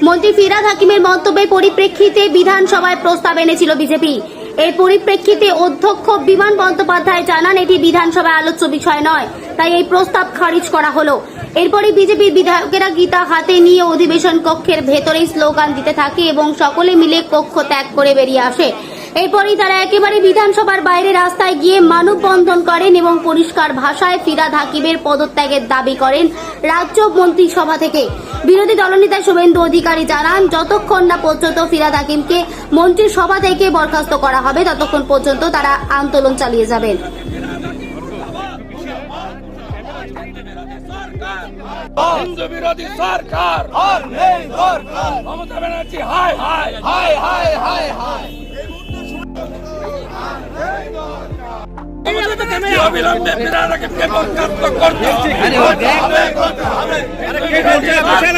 মন্ত্রী ফিরহাদ হাকিমের মন্তব্যের পরিপ্রেক্ষিতে বিধানসভায় প্রস্তাব এনেছিল বিজেপি। এই পরিপ্রেক্ষিতে অধ্যক্ষ বিমান বন্দ্যোপাধ্যায় জানান এটি বিধানসভায় আলোচ্য বিষয় নয়, তাই এই প্রস্তাব খারিজ করা হলো। এরপরই বিজেপির বিধায়কেরা গীতা হাতে নিয়ে অধিবেশন কক্ষের ভেতরেই স্লোগান দিতে থাকে এবং সকলে মিলে কক্ষ ত্যাগ করে বেরিয়ে আসে। এরপরই তারা একেবারে বিধানসভার বাইরে রাস্তায় গিয়ে মানববন্ধন করেন এবং পরিষ্কার ভাষায় ফিরহাদ হাকিমের পদত্যাগের দাবি করেন রাজ্য মন্ত্রিসভা থেকে। বিরোধী দলনেতা শুভেন্দু অধিকারী জানান, যতক্ষণ না পর্যন্ত ফিরহাদ হাকিমকে মন্ত্রিসভা থেকে বরখাস্ত করা হবে ততক্ষণ পর্যন্ত তারা আন্দোলন চালিয়ে যাবেন। হিন্দু বিরোধী সরকার মমতা ব্যানার্জি হায় হায় হায় হায় হায় হায় অবিলম্বে ফিরহাদ হাকিমকে বরখাস্ত করতে হবে।